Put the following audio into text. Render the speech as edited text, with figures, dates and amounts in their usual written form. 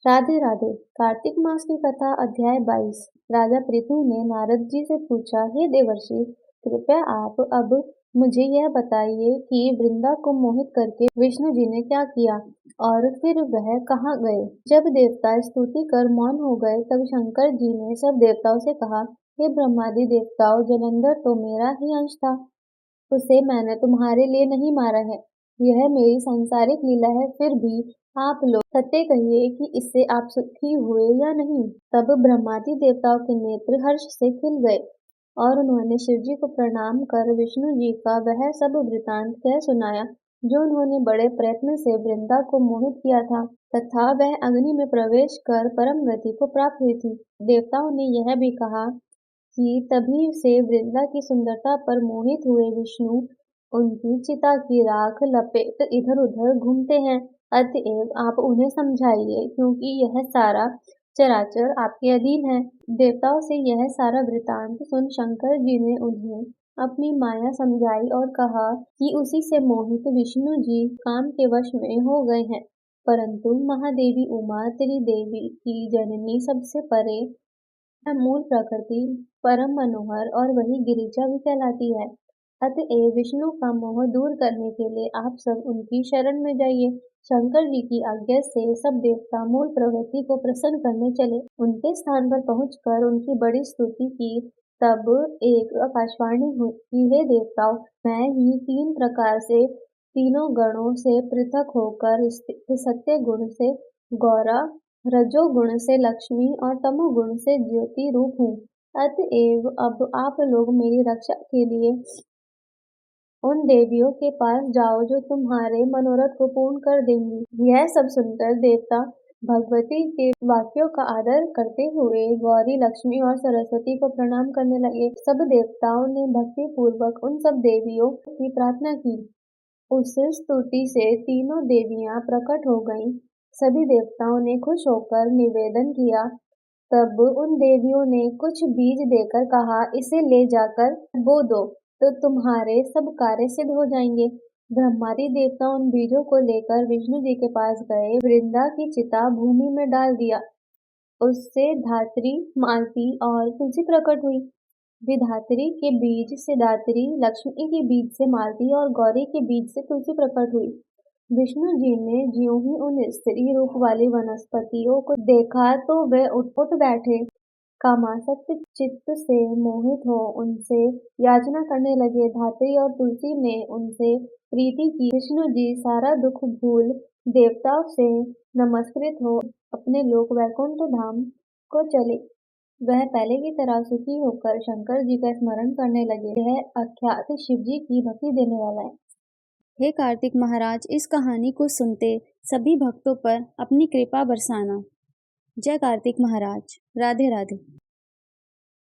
राधे राधे। कार्तिक मास की कथा अध्याय 22। राजा पृथु ने नारद जी से पूछा, हे देवर्षि, कृपया आप अब मुझे यह बताइए कि वृंदा को मोहित करके विष्णु जी ने क्या किया और फिर वह कहाँ गए। जब देवता स्तुति कर मौन हो गए तब शंकर जी ने सब देवताओं से कहा, हे ब्रह्मादि देवताओं, जलंधर तो मेरा ही अंश था, उसे मैंने तुम्हारे लिए नहीं मारा है। यह मेरी सांसारिक लीला है, फिर भी आप लोग सत्य कहिए कि इससे आप सुखी हुए या नहीं। तब ब्रह्मादि देवताओं के नेत्र हर्ष से खिल गए और उन्होंने शिव जी को प्रणाम कर विष्णु जी का वह सब वृतांत कह सुनाया जो उन्होंने बड़े प्रयत्न से वृंदा को मोहित किया था तथा वह अग्नि में प्रवेश कर परम गति को प्राप्त हुई थी। देवताओं ने यह भी कहा कि तभी से वृंदा की सुंदरता पर मोहित हुए विष्णु उनकी चिता की राख लपेट इधर उधर घूमते हैं। अतएव आप उन्हें समझाइए, क्योंकि यह सारा चराचर आपके अधीन है। देवताओं से यह सारा वृतांत सुन शंकर जी ने उन्हें अपनी माया समझाई और कहा कि उसी से मोहित विष्णु जी काम के वश में हो गए हैं। परंतु महादेवी उमा त्रिदेवी की जननी सबसे परे है, मूल प्रकृति परम मनोहर और वही गिरिजा भी कहलाती है। अतएव विष्णु का मोह दूर करने के लिए आप सब उनकी शरण में जाइए। शंकर जी की आज्ञा से सब देवता मूल प्रकृति को प्रसन्न करने चले। उनके स्थान पर पहुंचकर उनकी बड़ी स्तुति की। तब एक आकाशवाणी हुई कि हे देवताओं, मैं ही तीन प्रकार से तीनों गणों से पृथक होकर स्थित सत्य गुण से गौरा, रजोगुण से लक्ष्मी और तमोगुण से ज्योति रूप हूँ। अतएव अब आप लोग मेरी रक्षा के लिए उन देवियों के पास जाओ जो तुम्हारे मनोरथ को पूर्ण कर देंगी। यह सब सुनकर देवता भगवती के वाक्यों का आदर करते हुए गौरी, लक्ष्मी और सरस्वती को प्रणाम करने लगे। सब देवताओं ने भक्ति पूर्वक उन सब देवियों की प्रार्थना की। उस स्तुति से तीनों देवियां प्रकट हो गईं। सभी देवताओं ने खुश होकर निवेदन किया। तब उन देवियों ने कुछ बीज देकर कहा, इसे ले जाकर बो दो तो तुम्हारे सब कार्य सिद्ध हो जाएंगे। ब्रह्मादि देवता उन बीजों को लेकर विष्णु जी के पास गए। वृंदा की चिता भूमि में डाल दिया। उससे धात्री, मालती और तुलसी प्रकट हुई। विधात्री के बीज से दात्री, लक्ष्मी के बीज से मालती और गौरी के बीज से तुलसी प्रकट हुई। विष्णु जी ने ज्यों ही उन स्त्री रूप वाली वनस्पतियों को देखा तो वे उठ बैठे। कामासक्त चित्त से मोहित हो उनसे याचना करने लगे। धात्री और तुलसी ने उनसे प्रीति की। विष्णु जी सारा दुख भूल देवताओं से नमस्कृत हो अपने लोक वैकुंठ धाम को चले। वह पहले की तरह सुखी होकर शंकर जी का स्मरण करने लगे। यह आख्यात शिव जी की भक्ति देने वाला है। हे कार्तिक महाराज, इस कहानी को सुनते सभी भक्तों पर अपनी कृपा बरसाना। जय कार्तिक महाराज। राधे राधे।